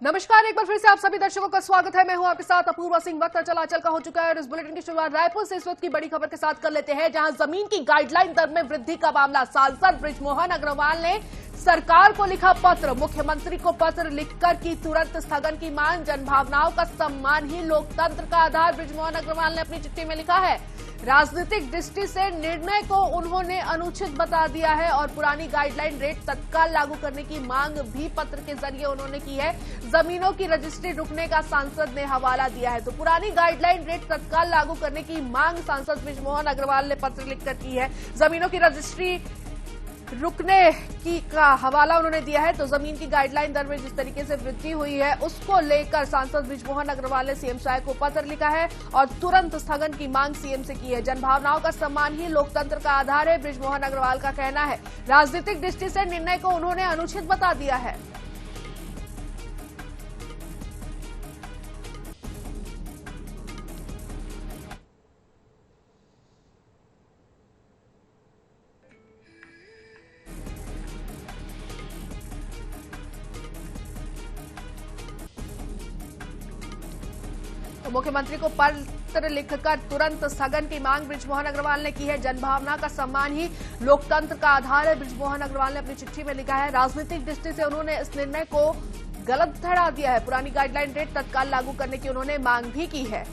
नमस्कार, एक बार फिर से आप सभी दर्शकों का स्वागत है। मैं हूं आपके साथ अपूर्वा सिंह। वक्त चलाचल का हो चुका है और इस बुलेटिन की शुरुआत रायपुर से इस वक्त की बड़ी खबर के साथ कर लेते हैं, जहां जमीन की गाइडलाइन दर में वृद्धि का मामला। सांसद बृजमोहन अग्रवाल ने सरकार को लिखा पत्र, मुख्यमंत्री को पत्र लिखकर की तुरंत स्थगन की मांग। जनभावनाओं का सम्मान ही लोकतंत्र का आधार, बृजमोहन अग्रवाल ने अपनी चिट्ठी में लिखा है। राजनीतिक दृष्टि से निर्णय को उन्होंने अनुचित बता दिया है और पुरानी गाइडलाइन रेट तत्काल लागू करने की मांग भी पत्र के जरिए उन्होंने की है। जमीनों की रजिस्ट्री रुकने का सांसद ने हवाला दिया है। तो पुरानी गाइडलाइन रेट तत्काल लागू करने की मांग सांसद बृजमोहन अग्रवाल ने पत्र लिखकर की है। जमीनों की रजिस्ट्री रुकने की का हवाला उन्होंने दिया है। तो जमीन की गाइडलाइन दर में जिस तरीके से वृद्धि हुई है उसको लेकर सांसद बृजमोहन अग्रवाल ने सीएम शाह को पत्र लिखा है और तुरंत स्थगन की मांग सीएम से की है। जनभावनाओं का सम्मान ही लोकतंत्र का आधार है, बृजमोहन अग्रवाल का कहना है। राजनीतिक दृष्टि से निर्णय को उन्होंने अनुचित बता दिया है। तो मुख्यमंत्री को पत्र लिखकर तुरंत स्थगन की मांग बृजमोहन अग्रवाल ने की है। जनभावना का सम्मान ही लोकतंत्र का आधार है, बृजमोहन अग्रवाल ने अपनी चिट्ठी में लिखा है। राजनीतिक दृष्टि से उन्होंने इस निर्णय को गलत ठहरा दिया है। पुरानी गाइडलाइन रेट तत्काल लागू करने की उन्होंने मांग भी की है।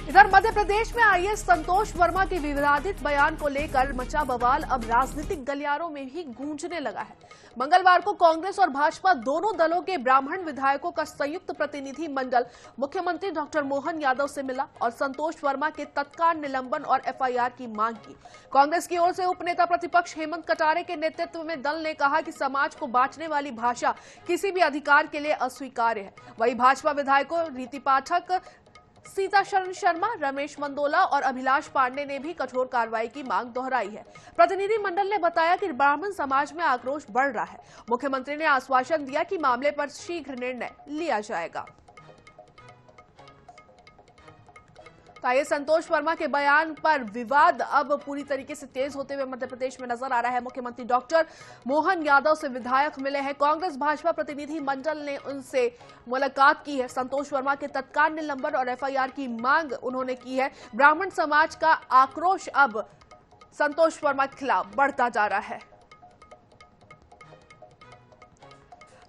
इधर मध्य प्रदेश में आईएएस संतोष वर्मा के विवादित बयान को लेकर मचा बवाल अब राजनीतिक गलियारों में भी गूंजने लगा है। मंगलवार को कांग्रेस और भाजपा दोनों दलों के ब्राह्मण विधायकों का संयुक्त प्रतिनिधि मंडल मुख्यमंत्री डॉक्टर मोहन यादव से मिला और संतोष वर्मा के तत्काल निलंबन और एफआईआर की मांग की। कांग्रेस की ओर से उपनेता प्रतिपक्ष हेमंत कटारे के नेतृत्व में दल ने कहा कि समाज को बांटने वाली भाषा किसी भी अधिकार के लिए अस्वीकार्य है। वहीं भाजपा विधायकों रीति पाठक, सीताशरण शर्मा, रमेश मंदोला और अभिलाष पांडे ने भी कठोर कार्रवाई की मांग दोहराई है। प्रतिनिधि मंडल ने बताया कि ब्राह्मण समाज में आक्रोश बढ़ रहा है। मुख्यमंत्री ने आश्वासन दिया कि मामले पर शीघ्र निर्णय लिया जाएगा। तो संतोष वर्मा के बयान पर विवाद अब पूरी तरीके से तेज होते हुए मध्य प्रदेश में नजर आ रहा है। मुख्यमंत्री डॉक्टर मोहन यादव से विधायक मिले हैं। कांग्रेस भाजपा प्रतिनिधि मंडल ने उनसे मुलाकात की है। संतोष वर्मा के तत्काल निलंबन और एफआईआर की मांग उन्होंने की है। ब्राह्मण समाज का आक्रोश अब संतोष वर्मा के खिलाफ बढ़ता जा रहा है।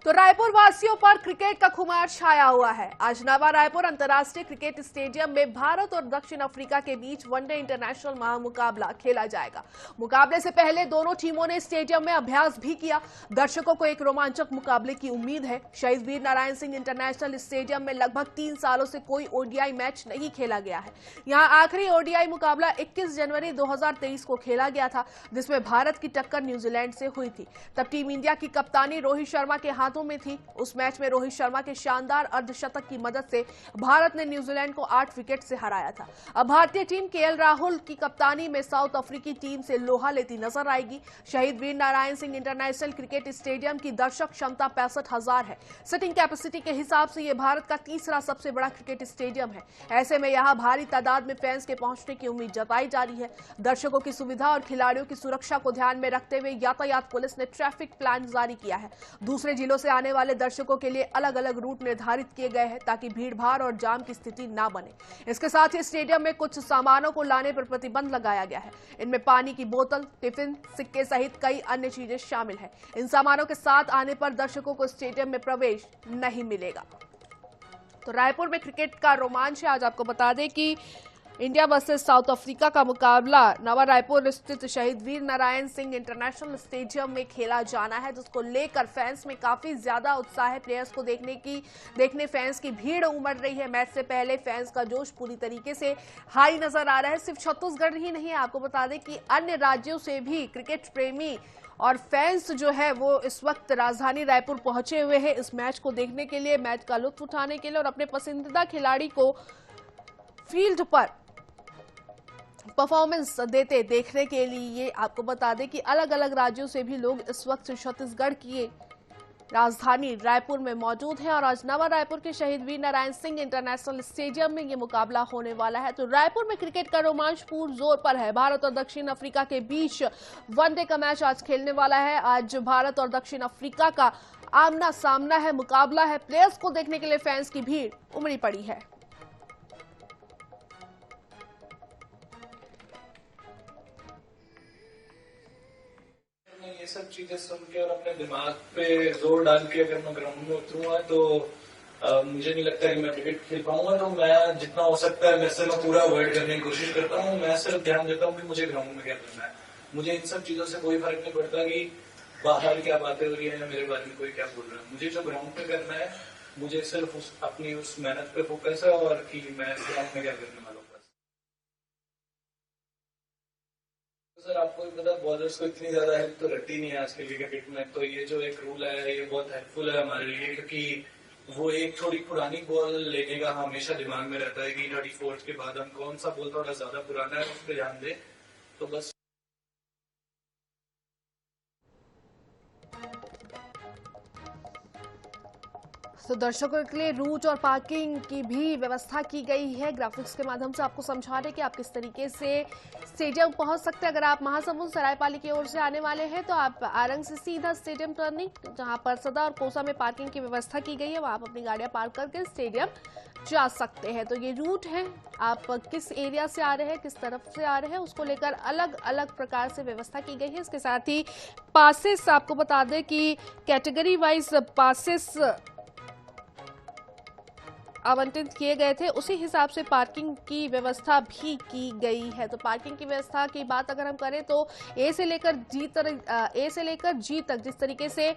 तो रायपुर वासियों पर क्रिकेट का खुमार छाया हुआ है। आज नवा रायपुर अंतर्राष्ट्रीय क्रिकेट स्टेडियम में भारत और दक्षिण अफ्रीका के बीच वनडे इंटरनेशनल महामुकाबला खेला जाएगा। मुकाबले से पहले दोनों टीमों ने स्टेडियम में अभ्यास भी किया। दर्शकों को एक रोमांचक मुकाबले की उम्मीद है। शहीद वीर नारायण सिंह इंटरनेशनल स्टेडियम में लगभग 3 सालों से कोई ओडीआई मैच नहीं खेला गया है। यहाँ आखिरी ओडीआई मुकाबला 21 जनवरी 2023 को खेला गया था, जिसमें भारत की टक्कर न्यूजीलैंड से हुई थी। तब टीम इंडिया की कप्तानी रोहित शर्मा के हाथों में थी। उस मैच में रोहित शर्मा के शानदार अर्धशतक की मदद से भारत ने न्यूजीलैंड को 8 विकेट से हराया था। अब भारतीय टीम केएल राहुल की कप्तानी में साउथ अफ्रीकी टीम से लोहा लेती नजर आएगी। Shaheed Veer Narayan Singh international cricket stadium की दर्शक क्षमता 65,000 है। सिटिंग कैपेसिटी के हिसाब से यह भारत का तीसरा सबसे बड़ा क्रिकेट स्टेडियम है। ऐसे में यहां भारी तादाद में फैंस के पहुंचने की उम्मीद जताई जा रही है। दर्शकों की सुविधा और खिलाड़ियों की सुरक्षा को ध्यान में रखते हुए यातायात पुलिस ने ट्रैफिक प्लान जारी किया है। दूसरे जिलों से आने वाले दर्शकों के लिए अलग अलग रूट निर्धारित किए गए हैं ताकि भीड़भाड़ और जाम की स्थिति ना बने। इसके साथ ही स्टेडियम में कुछ सामानों को लाने पर प्रतिबंध लगाया गया है। इनमें पानी की बोतल, टिफिन, सिक्के सहित कई अन्य चीजें शामिल हैं। इन सामानों के साथ आने पर दर्शकों को स्टेडियम में प्रवेश नहीं मिलेगा। तो रायपुर में क्रिकेट का रोमांच है। आज आपको बता दें कि इंडिया वर्सेस साउथ अफ्रीका का मुकाबला नवा रायपुर स्थित शहीद वीर नारायण सिंह इंटरनेशनल स्टेडियम में खेला जाना है, जिसको लेकर फैंस में काफी ज्यादा उत्साह है। प्लेयर्स को देखने फैंस की भीड़ उमड़ रही है। मैच से पहले फैंस का जोश पूरी तरीके से हाई नजर आ रहा है। सिर्फ छत्तीसगढ़ ही नहीं है, आपको बता दें कि अन्य राज्यों से भी क्रिकेट प्रेमी और फैंस जो है वो इस वक्त राजधानी रायपुर पहुंचे हुए हैं इस मैच को देखने के लिए, मैच का लुत्फ उठाने के लिए और अपने पसंदीदा खिलाड़ी को फील्ड पर परफॉर्मेंस देते देखने के लिए। आपको बता दें कि अलग अलग राज्यों से भी लोग इस वक्त छत्तीसगढ़ की राजधानी रायपुर में मौजूद है और आज नवा रायपुर के शहीद वीर नारायण सिंह इंटरनेशनल स्टेडियम में ये मुकाबला होने वाला है। तो रायपुर में क्रिकेट का रोमांच पूर्ण जोर पर है। भारत और दक्षिण अफ्रीका के बीच वनडे का मैच आज खेलने वाला है। आज भारत और दक्षिण अफ्रीका का आमना सामना है, मुकाबला है। प्लेयर्स को देखने के लिए फैंस की भीड़ उमड़ी पड़ी है। ये सब चीजें सुन के और अपने दिमाग पे जोर डाल के अगर मैं ग्राउंड में उतरूंगा तो मुझे नहीं लगता कि मैं क्रिकेट खेल पाऊंगा। तो मैं जितना हो सकता है वैसे मैं पूरा अवॉइड करने की कोशिश करता हूँ। मैं सिर्फ ध्यान देता हूँ कि मुझे ग्राउंड में क्या करना है। मुझे इन सब चीजों से कोई फर्क नहीं पड़ता कि बाहर क्या बातें हो रही है, मेरे बारे में कोई क्या बोल रहा है। मुझे जो ग्राउंड पे करना है, मुझे सिर्फ अपनी उस मेहनत पे फोकस है और कि मैं ग्राउंड में क्या करने वाला हूँ। सर आपको भी पता, बॉलर्स को इतनी ज्यादा हेल्प तो रहती नहीं है आजकल के क्रिकेट में। तो ये जो एक रूल है ये बहुत हेल्पफुल है हमारे लिए, क्योंकि वो एक थोड़ी पुरानी बॉल लेने का हमेशा दिमाग में रहता है कि 34 के बाद हम कौन सा बॉल थोड़ा ज्यादा पुराना है उस पर ध्यान दें। तो बस तो दर्शकों के लिए रूट और पार्किंग की भी व्यवस्था की गई है। ग्राफिक्स के माध्यम से आपको समझा रहे कि आप किस तरीके से स्टेडियम पहुंच सकते हैं। अगर आप महासमुंद सरायपाली की ओर से आने वाले हैं तो आप आरंग से सीधा स्टेडियम टर्निंग, जहां पर सदा और कोसा में पार्किंग की व्यवस्था की गई है, वहां आप अपनी गाड़ियां पार्क करके स्टेडियम जा सकते हैं। तो ये रूट है, आप किस एरिया से आ रहे हैं, किस तरफ से आ रहे हैं, उसको लेकर अलग अलग प्रकार से व्यवस्था की गई है। इसके साथ ही पासेस, आपको बता दें कि कैटेगरी वाइज पासेस आवंटित किए गए थे, उसी हिसाब से पार्किंग की व्यवस्था भी की गई है। तो पार्किंग की व्यवस्था की बात अगर हम करें तो ए से लेकर जी तक जिस तरीके से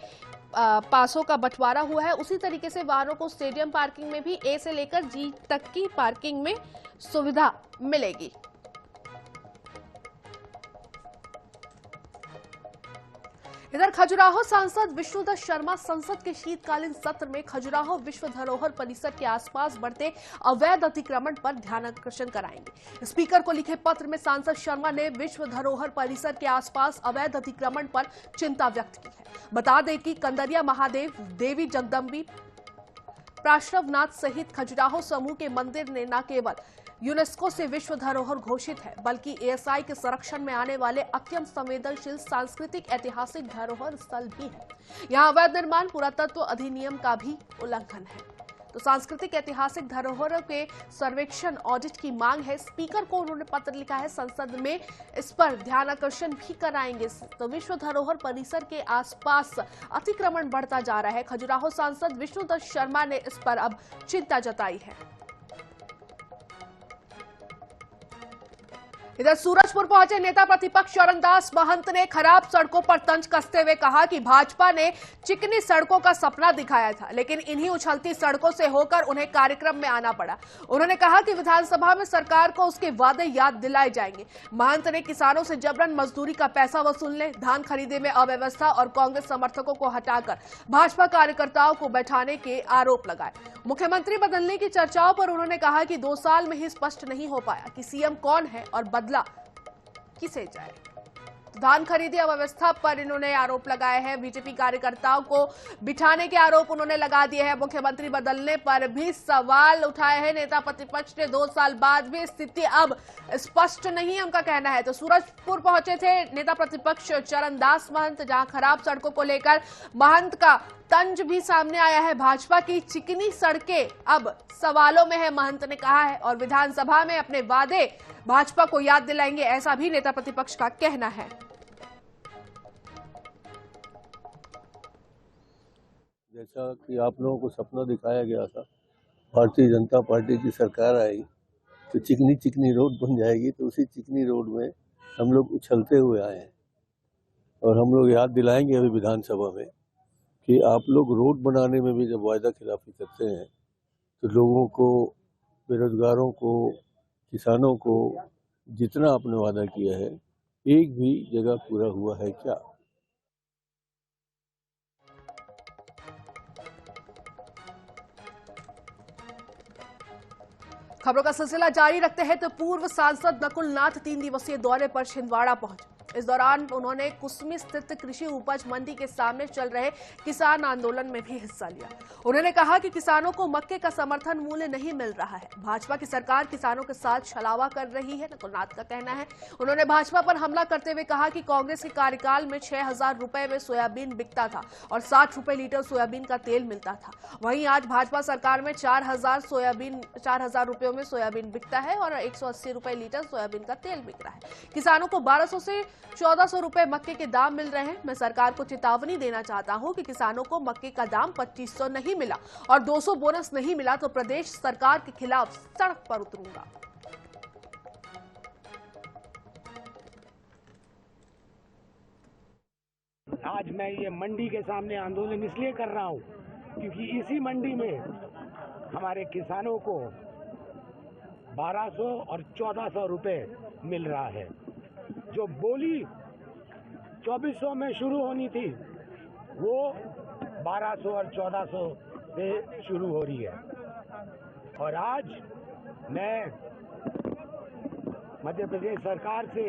पासों का बंटवारा हुआ है, उसी तरीके से वाहनों को स्टेडियम पार्किंग में भी ए से लेकर जी तक की पार्किंग में सुविधा मिलेगी। इधर खजुराहो सांसद विष्णुदत्त शर्मा संसद के शीतकालीन सत्र में खजुराहो विश्व धरोहर परिसर के आसपास बढ़ते अवैध अतिक्रमण पर ध्यानाकर्षण कराएंगे। स्पीकर को लिखे पत्र में सांसद शर्मा ने विश्व धरोहर परिसर के आसपास अवैध अतिक्रमण पर चिंता व्यक्त की है। बता दें कि कंदरिया महादेव, देवी जगदम्बी, पार्श्वनाथ सहित खजुराहो समूह के मंदिर ने न केवल यूनेस्को से विश्व धरोहर घोषित है, बल्कि एएसआई के संरक्षण में आने वाले अत्यंत संवेदनशील सांस्कृतिक ऐतिहासिक धरोहर स्थल भी है। यहाँ अवैध निर्माण, पुरातत्व अधिनियम का भी उल्लंघन है। तो सांस्कृतिक ऐतिहासिक धरोहरों के सर्वेक्षण ऑडिट की मांग है। स्पीकर को उन्होंने पत्र लिखा है, संसद में इस पर ध्यानाकर्षण भी कराएंगे। तो विश्व धरोहर परिसर के आसपास अतिक्रमण बढ़ता जा रहा है। खजुराहो सांसद विष्णुदत्त शर्मा ने इस पर अब चिंता जताई है। इधर सूरजपुर पहुंचे नेता प्रतिपक्ष चरणदास महंत ने खराब सड़कों पर तंज कसते हुए कहा कि भाजपा ने चिकनी सड़कों का सपना दिखाया था, लेकिन इन्हीं उछलती सड़कों से होकर उन्हें कार्यक्रम में आना पड़ा। उन्होंने कहा कि विधानसभा में सरकार को उसके वादे याद दिलाए जाएंगे। महंत ने किसानों से जबरन मजदूरी का पैसा वसूलने, धान खरीदे में अव्यवस्था और कांग्रेस समर्थकों को हटाकर भाजपा कार्यकर्ताओं को बैठाने के आरोप लगाए। मुख्यमंत्री बदलने की चर्चाओं पर उन्होंने कहा कि 2 साल में ही स्पष्ट नहीं हो पाया कि सीएम कौन है और बदला किसे जाए। धान खरीदी अव्यवस्था पर इन्होंने आरोप लगाए हैं। बीजेपी कार्यकर्ताओं को बिठाने के आरोप उन्होंने लगा दिए हैं। मुख्यमंत्री बदलने पर भी सवाल उठाए हैं नेता प्रतिपक्ष ने। 2 साल बाद भी स्थिति अब स्पष्ट नहीं, उनका कहना है। तो सूरजपुर पहुंचे थे नेता प्रतिपक्ष चरणदास महंत, जहां खराब सड़कों को लेकर महंत का तंज भी सामने आया है। भाजपा की चिकनी सड़कें अब सवालों में है, महंत ने कहा है, और विधानसभा में अपने वादे भाजपा को याद दिलाएंगे, ऐसा भी नेता प्रतिपक्ष का कहना है। जैसा कि आप लोगों को सपना दिखाया गया था, भारतीय जनता पार्टी की सरकार आई तो चिकनी चिकनी रोड बन जाएगी। तो उसी चिकनी रोड में हम लोग उछलते हुए आए हैं और हम लोग याद दिलाएंगे अभी विधानसभा में कि आप लोग रोड बनाने में भी जब वायदा खिलाफी करते हैं तो लोगों को, बेरोजगारों को, किसानों को जितना आपने वादा किया है, एक भी जगह पूरा हुआ है क्या? खबरों का सिलसिला जारी रखते हैं तो पूर्व सांसद नकुल नाथ 3 दिवसीय दौरे पर छिंदवाड़ा पहुंचे। इस दौरान उन्होंने कुसमी स्थित कृषि उपज मंडी के सामने चल रहे किसान आंदोलन में भी हिस्सा लिया। उन्होंने कहा कि किसानों को मक्के का समर्थन मूल्य नहीं मिल रहा है। भाजपा की सरकार किसानों के साथ छलावा कर रही है, नकुलनाथ का कहना है। उन्होंने भाजपा पर हमला करते हुए कहा कि कांग्रेस के कार्यकाल में 6,000 रुपए में सोयाबीन बिकता था और 60 रुपए लीटर सोयाबीन का तेल मिलता था। वहीं आज भाजपा सरकार में 4,000 रुपयों में सोयाबीन बिकता है और 180 रुपए लीटर सोयाबीन का तेल बिक रहा है। किसानों को 1200 से 1400 रुपए मक्के के दाम मिल रहे हैं। मैं सरकार को चेतावनी देना चाहता हूं कि किसानों को मक्के का दाम 2500 नहीं मिला और 200 बोनस नहीं मिला तो प्रदेश सरकार के खिलाफ सड़क पर उतरूंगा। आज मैं ये मंडी के सामने आंदोलन इसलिए कर रहा हूं क्योंकि इसी मंडी में हमारे किसानों को 1200 और 1400 रुपए मिल रहा है। जो बोली 2400 में शुरू होनी थी वो 1200 और 1400 से शुरू हो रही है। और आज मैं मध्य प्रदेश सरकार से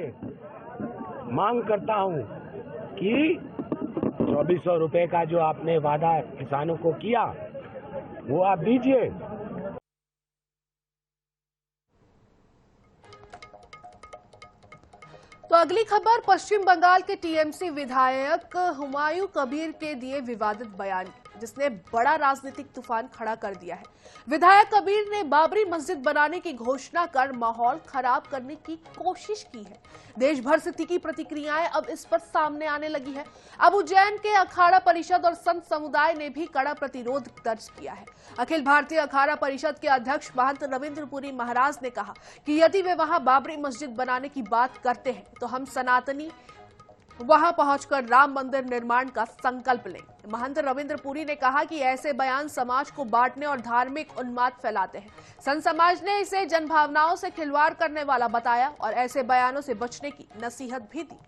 मांग करता हूं कि 2400 रुपए का जो आपने वादा किसानों को किया वो आप दीजिए। तो अगली खबर पश्चिम बंगाल के टीएमसी विधायक हुमायूं कबीर के दिए विवादित बयान, जिसने बड़ा राजनीतिक तूफान खड़ा कर दिया है। विधायक कबीर ने बाबरी मस्जिद बनाने की घोषणा कर माहौल खराब करने की कोशिश की है। देश भर से तीखी प्रतिक्रियाएं अब इस पर सामने आने लगी है। अब उज्जैन के अखाड़ा परिषद और संत समुदाय ने भी कड़ा प्रतिरोध दर्ज किया है। अखिल भारतीय अखाड़ा परिषद के अध्यक्ष महंत रविंद्र पुरी महाराज ने कहा कि यदि वे वहां बाबरी मस्जिद बनाने की बात करते हैं तो हम सनातनी वहां पहुंचकर राम मंदिर निर्माण का संकल्प लें। महंत रविंद्र पुरी ने कहा कि ऐसे बयान समाज को बांटने और धार्मिक उन्माद फैलाते हैं। संत समाज ने इसे जनभावनाओं से खिलवाड़ करने वाला बताया और ऐसे बयानों से बचने की नसीहत भी दी।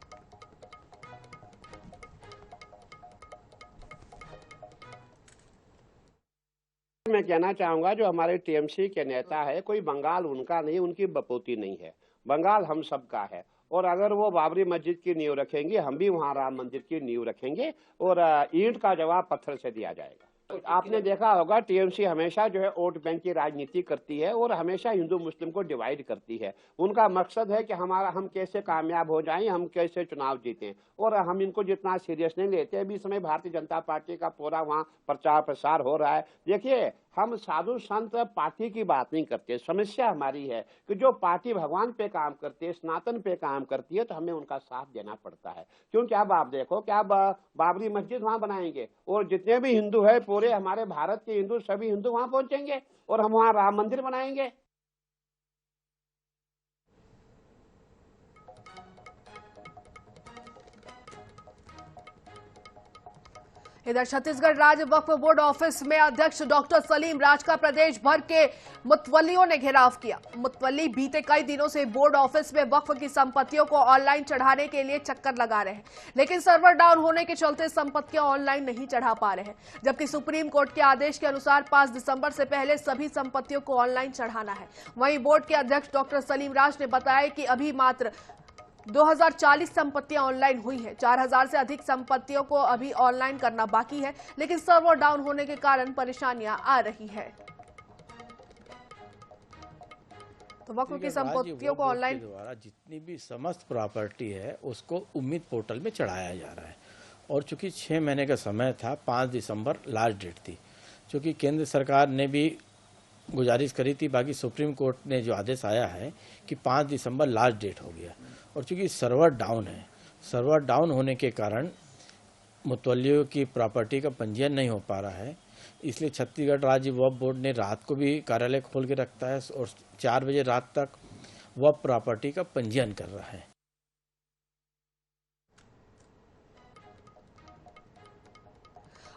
मैं कहना चाहूंगा जो हमारे टीएमसी के नेता है, कोई बंगाल उनका नहीं, उनकी बपोती नहीं है। बंगाल हम सबका है और अगर वो बाबरी मस्जिद की नींव रखेंगे, हम भी वहां राम मंदिर की नींव रखेंगे और ईंट का जवाब पत्थर से दिया जाएगा। तो आपने देखा होगा टीएमसी हमेशा जो है वोट बैंक की राजनीति करती है और हमेशा हिंदू मुस्लिम को डिवाइड करती है। उनका मकसद है कि हम कैसे कामयाब हो जाएं, हम कैसे चुनाव जीतें और हम इनको जितना सीरियस नहीं लेते। अभी इस समय भारतीय जनता पार्टी का पूरा वहाँ प्रचार प्रसार हो रहा है। देखिए, हम साधु संत पार्टी की बात नहीं करते। समस्या हमारी है कि जो पार्टी भगवान पे काम करती है, सनातन पे काम करती है, तो हमें उनका साथ देना पड़ता है। क्योंकि अब आप देखो कि अब बाबरी मस्जिद वहां बनाएंगे और जितने भी हिंदू है, पूरे हमारे भारत के हिंदू, सभी हिंदू वहां पहुंचेंगे और हम वहां राम मंदिर बनाएंगे। इधर छत्तीसगढ़ राज्य वक्फ बोर्ड ऑफिस में अध्यक्ष डॉक्टर सलीम राज का प्रदेश भर के मुतवल्लियों ने घेराव किया। मुतवल्ली बीते कई दिनों से बोर्ड ऑफिस में वक्फ की संपत्तियों को ऑनलाइन चढ़ाने के लिए चक्कर लगा रहे हैं, लेकिन सर्वर डाउन होने के चलते संपत्तियां ऑनलाइन नहीं चढ़ा पा रहे हैं। जबकि सुप्रीम कोर्ट के आदेश के अनुसार 5 दिसंबर से पहले सभी संपत्तियों को ऑनलाइन चढ़ाना है। वहीं बोर्ड के अध्यक्ष डॉक्टर सलीम राज ने बताया कि अभी मात्र 2040 संपत्तियां ऑनलाइन हुई हैं। 4000 से अधिक संपत्तियों को अभी ऑनलाइन करना बाकी है, लेकिन सर्वर डाउन होने के कारण परेशानियां आ रही है। तो वक्फ की संपत्तियों को ऑनलाइन द्वारा जितनी भी समस्त प्रॉपर्टी है उसको उम्मीद पोर्टल में चढ़ाया जा रहा है और चूंकि 6 महीने का समय था, 5 दिसंबर लास्ट डेट थी। चूंकि केंद्र सरकार ने भी गुजारिश करी थी, बाकी सुप्रीम कोर्ट ने जो आदेश आया है कि 5 दिसंबर लास्ट डेट हो गया और चूंकि सर्वर डाउन है, सर्वर डाउन होने के कारण मुतवल्लियों की प्रॉपर्टी का पंजीयन नहीं हो पा रहा है। इसलिए छत्तीसगढ़ राज्य वक्फ बोर्ड ने रात को भी कार्यालय खोल के रखता है और 4 बजे रात तक वक्फ प्रॉपर्टी का पंजीयन कर रहा है।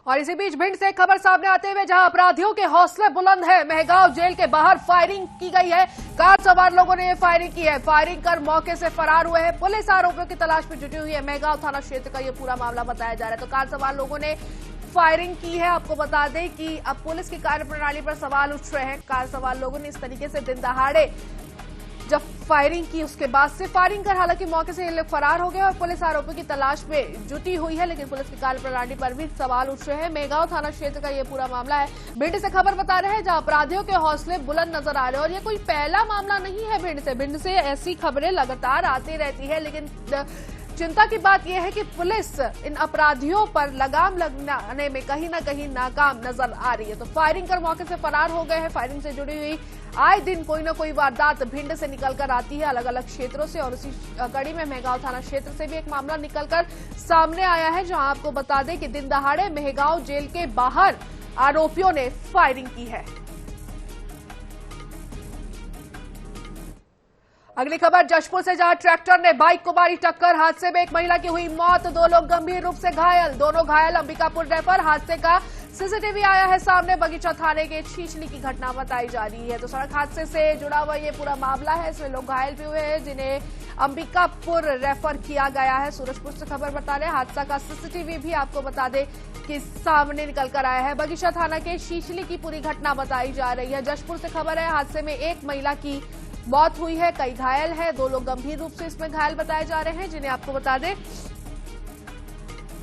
और इसी बीच भिंड से खबर सामने आते हुए जहां अपराधियों के हौसले बुलंद है, मेहगांव जेल के बाहर फायरिंग की गई है। कार सवार लोगों ने ये फायरिंग की है। फायरिंग कर मौके से फरार हुए हैं। पुलिस आरोपियों की तलाश में जुटी हुई है। मेहगांव थाना क्षेत्र का ये पूरा मामला बताया जा रहा है। तो कार सवार लोगों ने फायरिंग की है। आपको बता दें कि अब पुलिस की कार्यप्रणाली पर सवाल उठ रहे हैं। कार सवार लोगों ने इस तरीके से दिन दहाड़े जब फायरिंग की उसके बाद से फायरिंग कर हालांकि मौके से ये लोग फरार हो गए और पुलिस आरोपियों की तलाश में जुटी हुई है, लेकिन पुलिस की कार्यप्रणाली पर भी सवाल उठ रहे हैं। मेहगांव थाना क्षेत्र का ये पूरा मामला है। भिंड से खबर बता रहे हैं जहां अपराधियों के हौसले बुलंद नजर आ रहे हैं और ये कोई पहला मामला नहीं है। भिंड से ऐसी खबरें लगातार आती रहती है, लेकिन चिंता की बात यह है कि पुलिस इन अपराधियों पर लगाम लगाने में कहीं ना कहीं नाकाम नजर आ रही है। तो फायरिंग कर मौके से फरार हो गए हैं। फायरिंग से जुड़ी हुई आए दिन कोई ना कोई वारदात भिंड से निकलकर आती है अलग अलग क्षेत्रों से, और उसी कड़ी में मेहगांव थाना क्षेत्र से भी एक मामला निकलकर सामने आया है, जहां आपको बता दें कि दिन दहाड़े मेहगांव जेल के बाहर आरोपियों ने फायरिंग की है। अगली खबर जशपुर से, जहां ट्रैक्टर ने बाइक को मारी टक्कर। हादसे में एक महिला की हुई मौत, 2 लोग गंभीर रूप से घायल। दोनों घायल अंबिकापुर रेफर। हादसे का सीसीटीवी आया है सामने। बगीचा थाने के छीछली की घटना बताई जा रही है। तो सड़क हादसे से जुड़ा हुआ ये पूरा मामला है। इसमें लोग घायल भी हुए हैं जिन्हें अंबिकापुर रेफर किया गया है। सूरजपुर से खबर बता रहे हैं, हादसा का सीसीटीवी भी आपको बता दें कि सामने निकल कर आया है। बगीचा थाना के छीछली की पूरी घटना बताई जा रही है। जशपुर से खबर है, हादसे में एक महिला की मौत हुई है, कई घायल है। 2 लोग गंभीर रूप से इसमें घायल बताए जा रहे हैं, जिन्हें आपको बता दें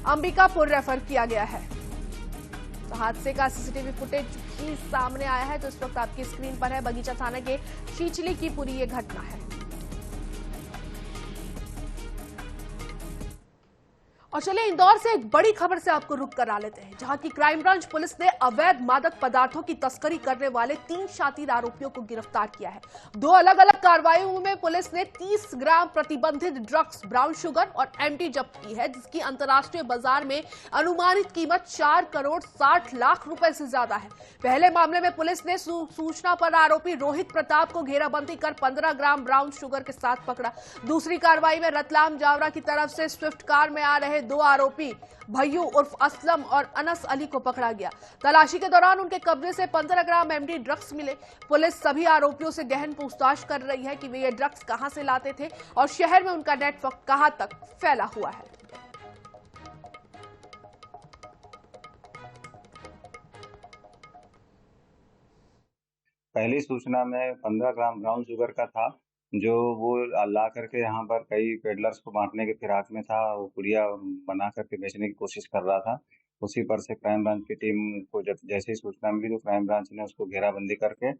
अंबिकापुर रेफर किया गया है। तो हादसे का सीसीटीवी फुटेज भी सामने आया है, तो इस वक्त आपकी स्क्रीन पर है। बगीचा थाना के छीछली की पूरी ये घटना है। और चलिए इंदौर से एक बड़ी खबर से आपको रुक करा लेते हैं, जहां की क्राइम ब्रांच पुलिस ने अवैध मादक पदार्थों की तस्करी करने वाले 3 शातिर आरोपियों को गिरफ्तार किया है। 2 अलग अलग कार्रवाइयों में पुलिस ने 30 ग्राम प्रतिबंधित ड्रग्स, ब्राउन शुगर और एमडी जब्त की है, जिसकी अंतर्राष्ट्रीय बाजार में अनुमानित कीमत 4 करोड़ 60 लाख रुपए से ज्यादा है। पहले मामले में पुलिस ने सूचना पर आरोपी रोहित प्रताप को घेराबंदी कर 15 ग्राम ब्राउन शुगर के साथ पकड़ा। दूसरी कार्रवाई में रतलाम जावरा की तरफ से स्विफ्ट कार में आ रहे 2 आरोपी भय्यू उर्फ असलम और अनस अली को पकड़ा गया। तलाशी के दौरान उनके कब्जे से 15 ग्राम एमडी ड्रग्स मिले। पुलिस सभी आरोपियों से गहन पूछताछ कर रही है कि वे ये ड्रग्स कहां से लाते थे और शहर में उनका नेटवर्क कहां तक फैला हुआ है। पहली सूचना में 15 ग्राम ब्राउन शुगर का था, जो वो ला करके यहाँ पर कई पेडलर्स को बांटने के फिराक में था। वो पुड़िया बना करके बेचने की कोशिश कर रहा था। उसी पर से क्राइम ब्रांच की टीम को जब जैसे ही सूचना मिली तो क्राइम ब्रांच ने उसको घेराबंदी करके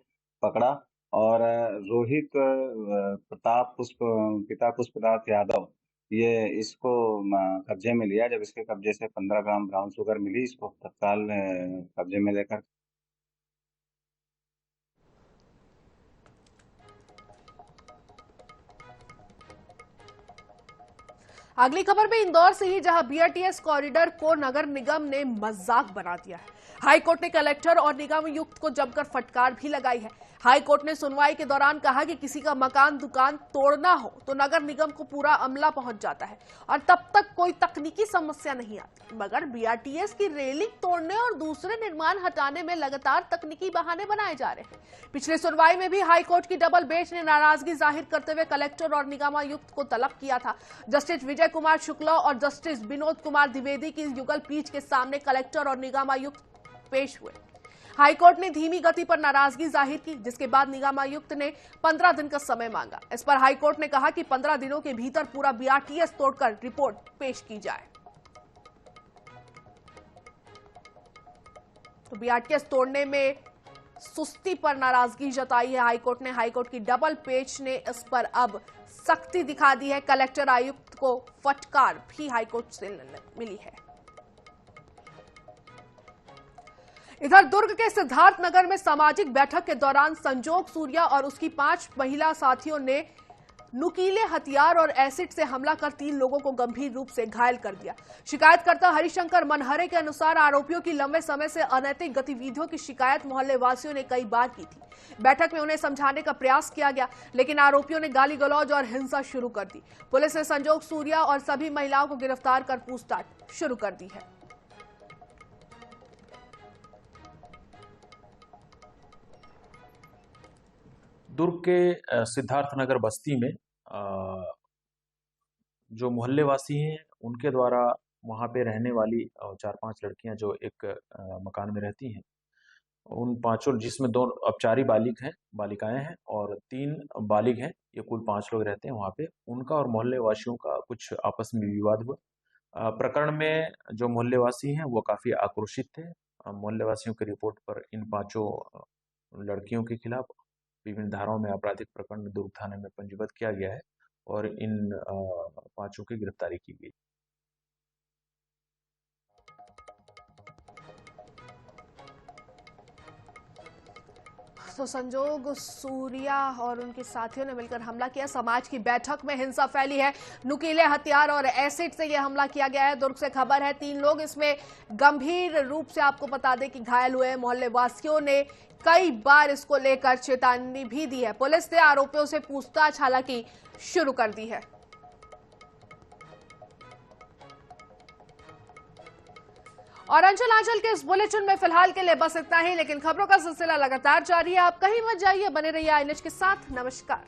पकड़ा और रोहित प्रताप पिता पुष्पदास यादव, ये इसको कब्जे में लिया। जब इसके कब्जे से 15 ग्राम ब्राउन शुगर मिली, इसको तत्काल कब्जे में लेकर अगली खबर में इंदौर से ही, जहां बीआरटीएस कॉरिडोर को नगर निगम ने मजाक बना दिया है। हाईकोर्ट ने कलेक्टर और निगम आयुक्त को जमकर फटकार भी लगाई है। हाईकोर्ट ने सुनवाई के दौरान कहा कि किसी का मकान दुकान तोड़ना हो तो नगर निगम को पूरा अमला पहुंच जाता है और तब तक कोई तकनीकी समस्या नहीं आती, मगर बीआरटीएस की रेलिंग तोड़ने और दूसरे निर्माण हटाने में लगातार तकनीकी बहाने बनाए जा रहे हैं। पिछले सुनवाई में भी हाईकोर्ट की डबल बेंच ने नाराजगी जाहिर करते हुए कलेक्टर और निगम आयुक्त को तलब किया था। जस्टिस विजय कुमार शुक्ला और जस्टिस विनोद कुमार द्विवेदी की युगल पीठ के सामने कलेक्टर और निगम आयुक्त पेश हुए। हाईकोर्ट ने धीमी गति पर नाराजगी जाहिर की, जिसके बाद निगम आयुक्त ने 15 दिन का समय मांगा। इस पर हाईकोर्ट ने कहा कि 15 दिनों के भीतर पूरा बीआरटीएस तोड़कर रिपोर्ट पेश की जाए। तो बीआरटीएस तोड़ने में सुस्ती पर नाराजगी जताई है हाईकोर्ट ने। हाईकोर्ट की डबल बेंच ने इस पर अब सख्ती दिखा दी है। कलेक्टर आयुक्त को फटकार भी हाईकोर्ट से मिली है। इधर दुर्ग के सिद्धार्थ नगर में सामाजिक बैठक के दौरान संजोग सूर्या और उसकी 5 महिला साथियों ने नुकीले हथियार और एसिड से हमला कर 3 लोगों को गंभीर रूप से घायल कर दिया। शिकायतकर्ता हरिशंकर मनहरे के अनुसार आरोपियों की लंबे समय से अनैतिक गतिविधियों की शिकायत मोहल्ले वासियों ने कई बार की थी। बैठक में उन्हें समझाने का प्रयास किया गया, लेकिन आरोपियों ने गाली गलौज और हिंसा शुरू कर दी। पुलिस ने संजोग सूर्या और सभी महिलाओं को गिरफ्तार कर पूछताछ शुरू कर दी है। दुर्ग के सिद्धार्थ नगर बस्ती में जो मोहल्ले वासी हैं उनके द्वारा वहाँ पे रहने वाली 4-5 लड़कियां जो एक मकान में रहती हैं, उन पांचों, जिसमें 2 अपचारी बालिकाएं हैं और 3 बालिग हैं, ये कुल 5 लोग रहते हैं वहाँ पे। उनका और मोहल्ले वासियों का कुछ आपस में विवाद हुआ। प्रकरण में जो मोहल्ले वासी हैं वो काफी आक्रोशित थे। मोहल्ले वासियों की रिपोर्ट पर इन 5 लड़कियों के खिलाफ विभिन्न धाराओं में आपराधिक प्रकरण दुर्ग थाने में पंजीबद्ध किया गया है और इन 5 की गिरफ्तारी की गई। तो संजोग सूर्या और उनके साथियों ने मिलकर हमला किया। समाज की बैठक में हिंसा फैली है। नुकीले हथियार और एसिड से यह हमला किया गया है। दुर्ग से खबर है 3 लोग इसमें गंभीर रूप से आपको बता दें कि घायल हुए हैं। मोहल्ले वासियों ने कई बार इसको लेकर चेतावनी भी दी है। पुलिस ने आरोपियों से पूछताछ हालांकि शुरू कर दी है। और अंचल आंचल के इस बुलेटिन में फिलहाल के लिए बस इतना ही, लेकिन खबरों का सिलसिला लगातार जारी है। आप कहीं मत जाइए, बने रहिए INH के साथ। नमस्कार।